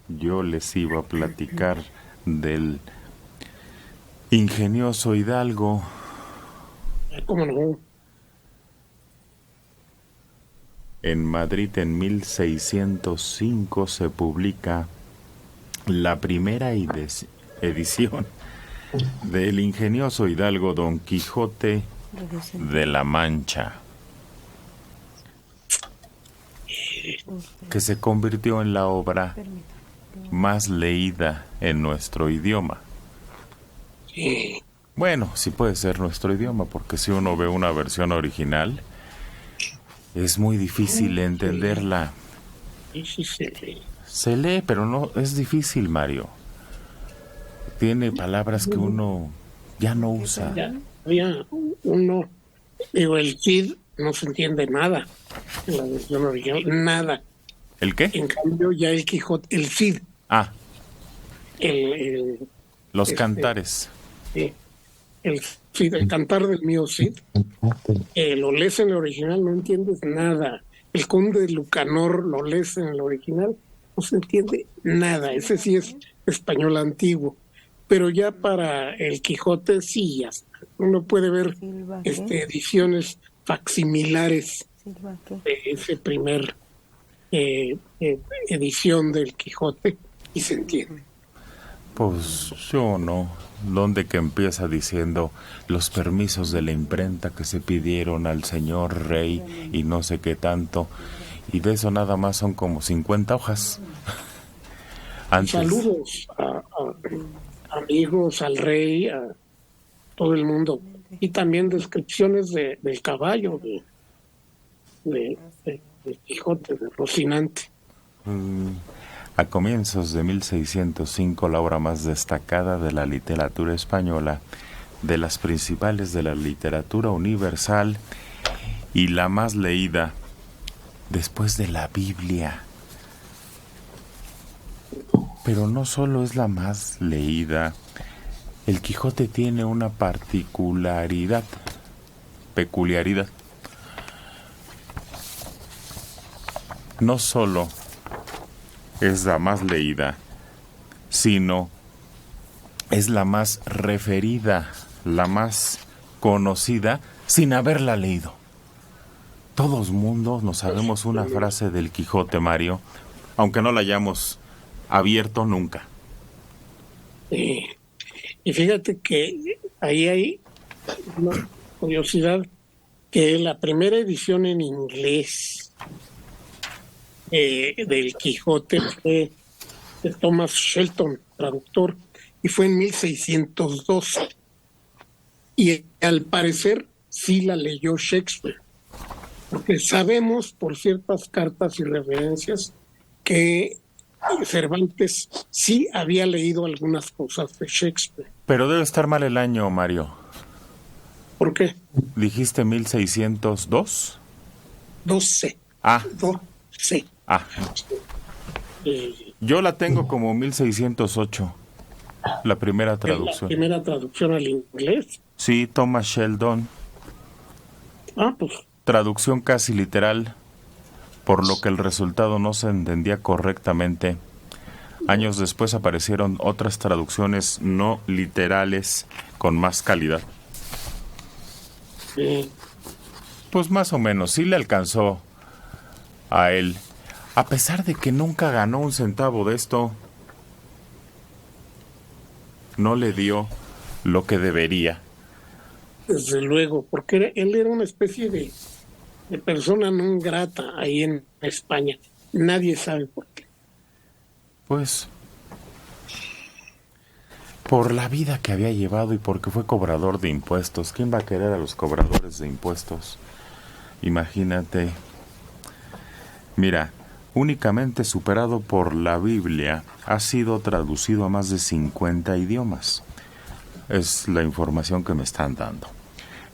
yo les iba a platicar del ingenioso Hidalgo. ¿Cómo no? En Madrid en 1605 se publica la primera edición del ingenioso Hidalgo Don Quijote de la Mancha, que se convirtió en la obra más leída en nuestro idioma. Sí. Bueno, sí puede ser nuestro idioma, porque si uno ve una versión original, es muy difícil entenderla. Sí, sí, sí. Se lee, pero no es difícil, Mario. Tiene palabras que uno ya no usa. Ya había uno, digo, el Cid no se entiende nada en la versión original, nada. ¿El qué? En cambio, ya el Quijote, el Cid, Ah, el los este, cantares. el Cid, el cantar del mío Cid, lo lees en el original, no entiendes nada. El Conde de Lucanor lo lees en el original, no se entiende nada. Ese sí es español antiguo. Pero ya para el Quijote sí, ya está. Uno puede ver ediciones facsimilares de ese primer edición del Quijote y se entiende. Pues yo no. Donde que empieza diciendo los permisos de la imprenta que se pidieron al señor rey y no sé qué tanto. Y de eso nada más son como 50 hojas. Antes. Saludos a amigos, al rey, a todo el mundo. Y también descripciones del caballo, de Quijote, de Rocinante. A comienzos de 1605, la obra más destacada de la literatura española, de las principales de la literatura universal y la más leída después de la Biblia. Pero no solo es la más leída, el Quijote tiene una peculiaridad. No solo es la más leída, sino es la más referida, la más conocida sin haberla leído. Todos mundos nos sabemos una frase del Quijote, Mario, aunque no la hayamos abierto nunca. Y fíjate que ahí hay una curiosidad, que la primera edición en inglés del Quijote fue de Thomas Shelton, traductor, y fue en 1602. Y al parecer sí la leyó Shakespeare, porque sabemos por ciertas cartas y referencias que Cervantes sí había leído algunas cosas de Shakespeare. Pero debe estar mal el año, Mario. ¿Por qué? ¿Dijiste 1602? 12. Ah, 12. ah. Yo la tengo como 1608, la primera La traducción. primera traducción al inglés. Sí, Thomas Sheldon. Pues. Traducción casi literal, por lo que el resultado no se entendía correctamente. Años después aparecieron otras traducciones no literales con más calidad. Pues más o menos, sí le alcanzó a él. A pesar de que nunca ganó un centavo de esto, no le dio lo que debería. Desde luego, porque él era una especie de persona non grata ahí en España. Nadie sabe por qué. Pues por la vida que había llevado y porque fue cobrador de impuestos. ¿Quién va a querer a los cobradores de impuestos? Imagínate. Mira, únicamente superado por la Biblia, ha sido traducido a más de 50 idiomas. Es la información que me están dando.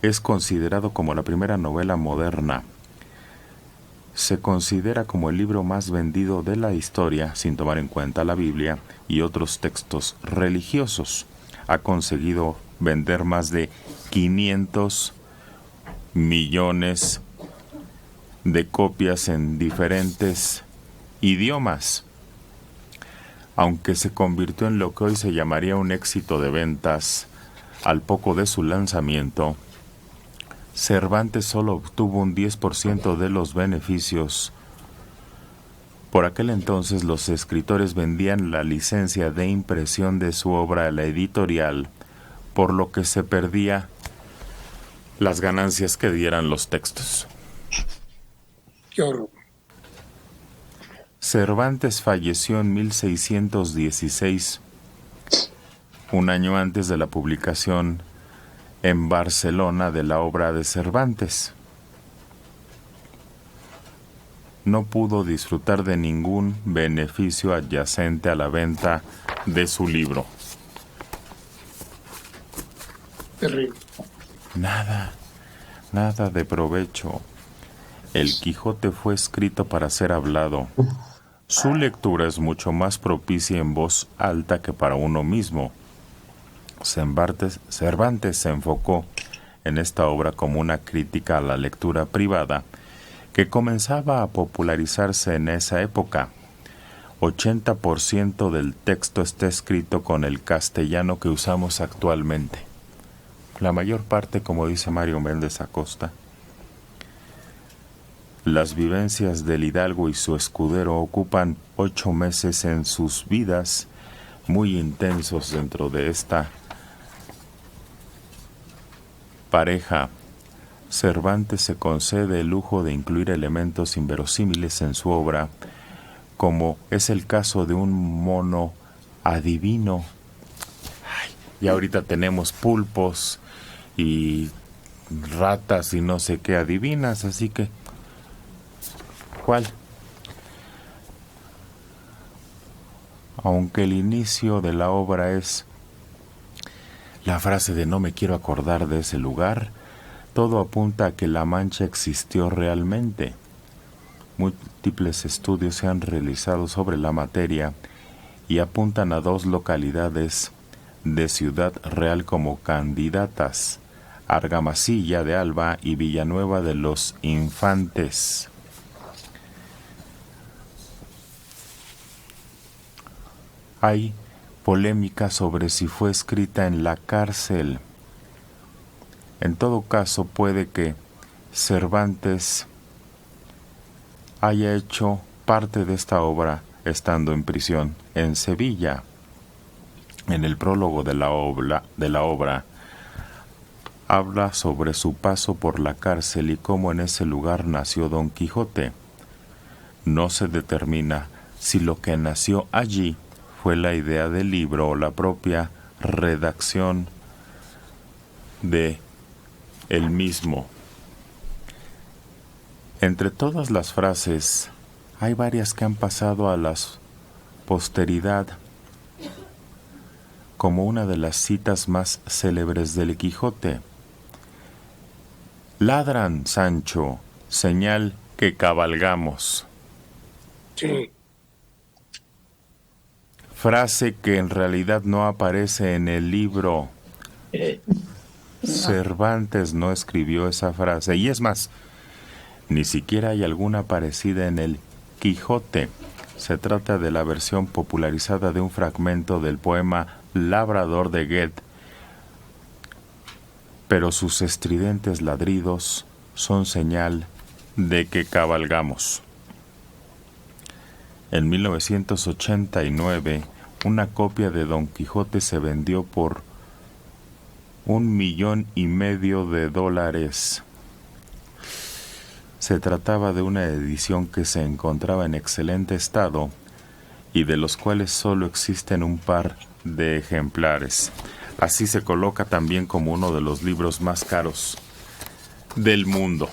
Es considerado como la primera novela moderna. Se considera como el libro más vendido de la historia, sin tomar en cuenta la Biblia y otros textos religiosos. Ha conseguido vender más de 500 millones de copias en diferentes idiomas. Aunque se convirtió en lo que hoy se llamaría un éxito de ventas al poco de su lanzamiento, Cervantes solo obtuvo un 10% de los beneficios. Por aquel entonces los escritores vendían la licencia de impresión de su obra a la editorial, por lo que se perdía las ganancias que dieran los textos. Qué horror. Cervantes falleció en 1616, un año antes de la publicación en Barcelona de la obra de Cervantes. No pudo disfrutar de ningún beneficio adyacente a la venta de su libro. Terrible. Nada de provecho. El Quijote fue escrito para ser hablado. Su lectura es mucho más propicia en voz alta que para uno mismo. Cervantes se enfocó en esta obra como una crítica a la lectura privada que comenzaba a popularizarse en esa época. 80% del texto está escrito con el castellano que usamos actualmente. La mayor parte, como dice Mario Méndez Acosta. Las vivencias del hidalgo y su escudero ocupan 8 meses en sus vidas, muy intensos dentro de esta pareja. Cervantes se concede el lujo de incluir elementos inverosímiles en su obra, como es el caso de un mono adivino. Y ahorita tenemos pulpos y ratas y no sé qué adivinas, así que ¿cuál? Aunque el inicio de la obra es la frase de no me quiero acordar de ese lugar, todo apunta a que La Mancha existió realmente. Múltiples estudios se han realizado sobre la materia y apuntan a 2 localidades de Ciudad Real como candidatas: Argamasilla de Alba y Villanueva de los Infantes. Hay polémica sobre si fue escrita en la cárcel. En todo caso, puede que Cervantes haya hecho parte de esta obra estando en prisión en Sevilla. En el prólogo de la obra habla sobre su paso por la cárcel y cómo en ese lugar nació Don Quijote. No se determina si lo que nació allí fue la idea del libro o la propia redacción de el mismo. Entre todas las frases, hay varias que han pasado a la posteridad como una de las citas más célebres del Quijote. Ladran, Sancho, señal que cabalgamos. Sí. Frase que en realidad no aparece en el libro. Cervantes no escribió esa frase, y es más, ni siquiera hay alguna parecida en el Quijote. Se trata de la versión popularizada de un fragmento del poema Labrador de Goethe, pero sus estridentes ladridos son señal de que cabalgamos. En 1989, una copia de Don Quijote se vendió por $1,500,000. Se trataba de una edición que se encontraba en excelente estado y de los cuales solo existen un par de ejemplares. Así se coloca también como uno de los libros más caros del mundo.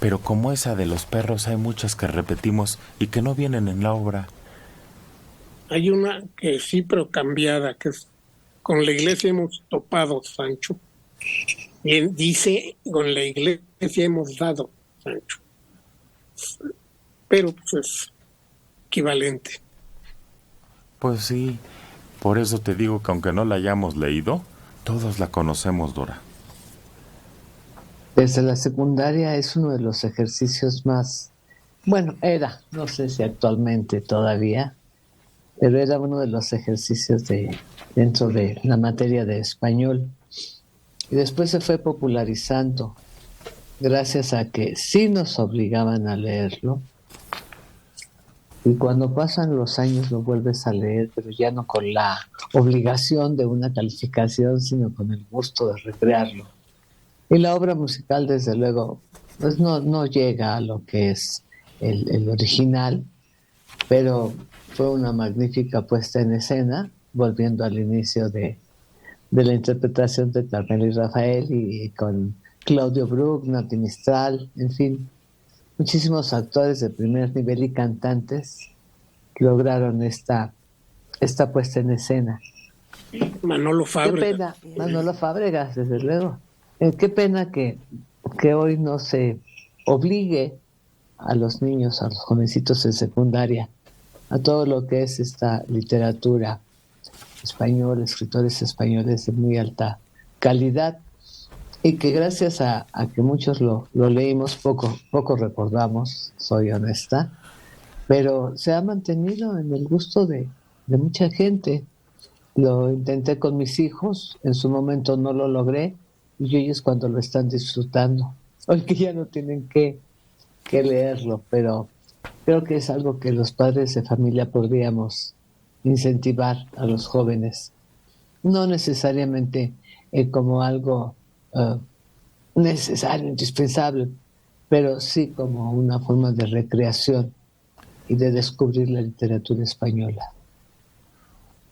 Pero como esa de los perros, hay muchas que repetimos y que no vienen en la obra. Hay una que sí, pero cambiada, que es con la iglesia hemos topado, Sancho. Y dice, con la iglesia hemos dado, Sancho. Pero pues es equivalente. Pues sí, por eso te digo que aunque no la hayamos leído, todos la conocemos, Dora. Desde la secundaria es uno de los ejercicios más, bueno, era, no sé si actualmente todavía, pero era uno de los ejercicios dentro de la materia de español. Y después se fue popularizando gracias a que sí nos obligaban a leerlo. Y cuando pasan los años lo vuelves a leer, pero ya no con la obligación de una calificación, sino con el gusto de recrearlo. Y la obra musical, desde luego, pues no llega a lo que es el original, pero fue una magnífica puesta en escena, volviendo al inicio de la interpretación de Carmela y Rafael, y con Claudio Brook, Nati Mistral, en fin, muchísimos actores de primer nivel y cantantes lograron esta puesta en escena. Manolo Fábregas. Qué pena, Manolo Fábregas, desde luego. Qué pena que hoy no se obligue a los niños, a los jovencitos en secundaria, a todo lo que es esta literatura española, escritores españoles de muy alta calidad, y que gracias a que muchos lo leímos, poco recordamos, soy honesta, pero se ha mantenido en el gusto de mucha gente. Lo intenté con mis hijos, en su momento no lo logré, y hoy es cuando lo están disfrutando. Hoy que ya no tienen que leerlo, pero creo que es algo que los padres de familia podríamos incentivar a los jóvenes. No necesariamente como algo necesario, indispensable, pero sí como una forma de recreación y de descubrir la literatura española.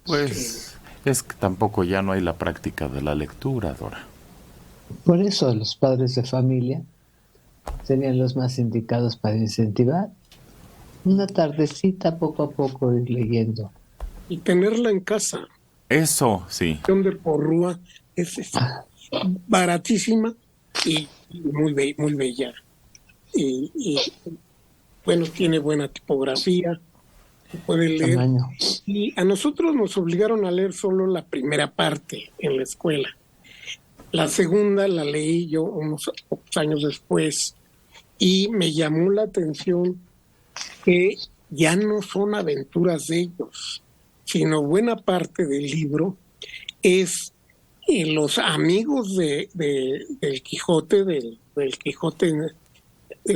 Pues es que tampoco ya no hay la práctica de la lectura, Dora. Por eso los padres de familia serían los más indicados para incentivar una tardecita, poco a poco ir leyendo. Y tenerla en casa. Eso, sí. De Porrúa es baratísima y muy bella. Y bueno, tiene buena tipografía, se puede leer. Tamaño. Y a nosotros nos obligaron a leer solo la primera parte en la escuela. La segunda la leí yo unos pocos años después y me llamó la atención que ya no son aventuras de ellos, sino buena parte del libro es los amigos del Quijote, del Quijote,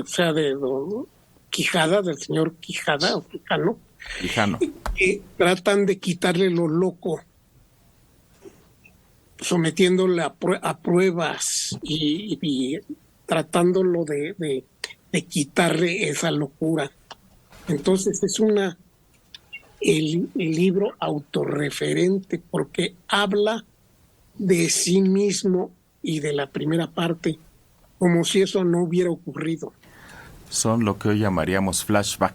o sea, de don Quijada, del señor Quijada o Quijano, que tratan de quitarle lo loco, sometiéndole a pruebas y tratándolo de quitarle esa locura. Entonces es el libro autorreferente porque habla de sí mismo y de la primera parte como si eso no hubiera ocurrido. Son lo que hoy llamaríamos flashback.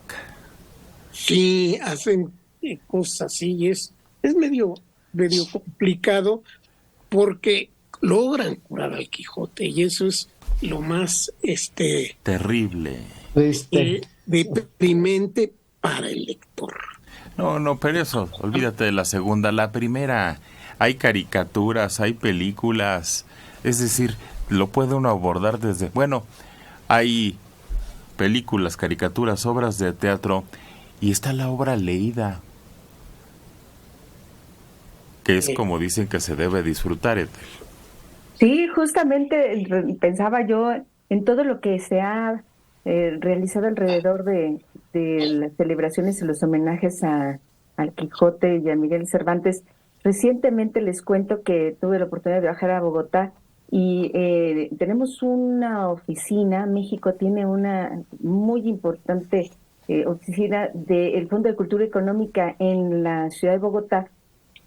Sí, hacen cosas así, es medio complicado porque logran curar al Quijote y eso es lo más terrible, deprimente para el lector. No, pero eso, olvídate de la segunda. La primera, hay caricaturas, hay películas, es decir, lo puede uno abordar desde... Bueno, hay películas, caricaturas, obras de teatro, y está la obra leída, que es como dicen que se debe disfrutar, Ethel. Sí, justamente pensaba yo en todo lo que se ha realizado alrededor de las celebraciones y los homenajes al Quijote y a Miguel Cervantes. Recientemente les cuento que tuve la oportunidad de viajar a Bogotá y tenemos una oficina, México tiene una muy importante oficina del Fondo de Cultura Económica en la ciudad de Bogotá.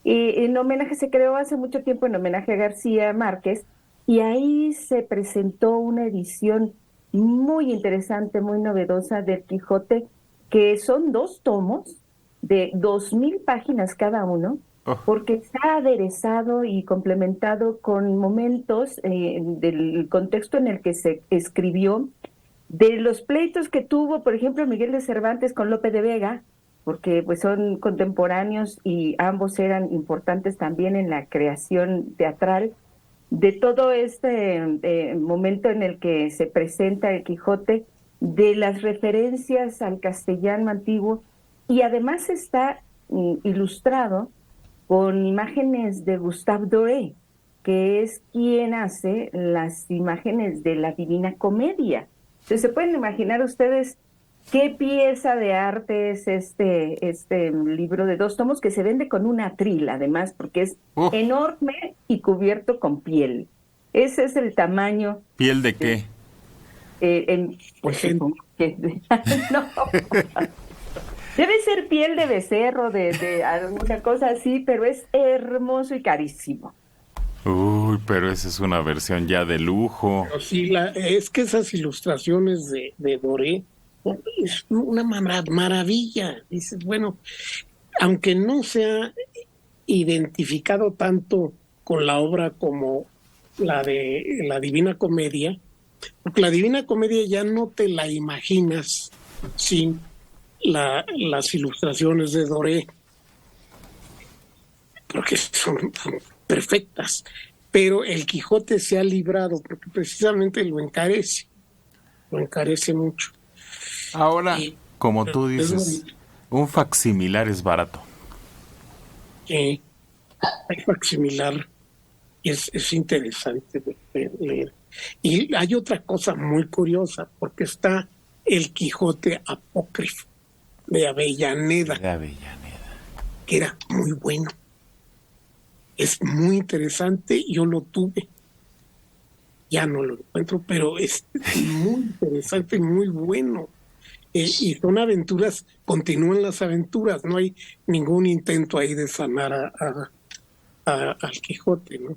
En homenaje, se creó hace mucho tiempo en homenaje a García Márquez, y ahí se presentó una edición muy interesante, muy novedosa del Quijote, que son 2 tomos de 2,000 páginas cada uno, porque está aderezado y complementado con momentos del contexto en el que se escribió, de los pleitos que tuvo, por ejemplo, Miguel de Cervantes con Lope de Vega, porque pues son contemporáneos y ambos eran importantes también en la creación teatral, de todo este momento en el que se presenta el Quijote, de las referencias al castellano antiguo, y además está ilustrado con imágenes de Gustave Doré, que es quien hace las imágenes de la Divina Comedia. Entonces, se pueden imaginar ustedes qué pieza de arte es este libro de 2 tomos, que se vende con un atril, además, porque es enorme y cubierto con piel. Ese es el tamaño. ¿Piel de qué? Pues no. Debe ser piel de becerro, de alguna cosa así, pero es hermoso y carísimo. Uy, pero esa es una versión ya de lujo. Pero sí, es que esas ilustraciones de Doré es una maravilla. Dices, bueno, aunque no se ha identificado tanto con la obra como la de la Divina Comedia, porque la Divina Comedia ya no te la imaginas sin las ilustraciones de Doré, porque son perfectas, pero el Quijote se ha librado porque precisamente lo encarece mucho. Ahora, como tú dices, un facsimilar es barato. Hay facsimilar y es interesante de leer. Y hay otra cosa muy curiosa, porque está el Quijote apócrifo de Avellaneda, que era muy bueno. Es muy interesante, yo lo tuve. Ya no lo encuentro, pero es muy interesante, muy bueno. Y son aventuras, continúan las aventuras, no hay ningún intento ahí de sanar al Quijote, ¿no?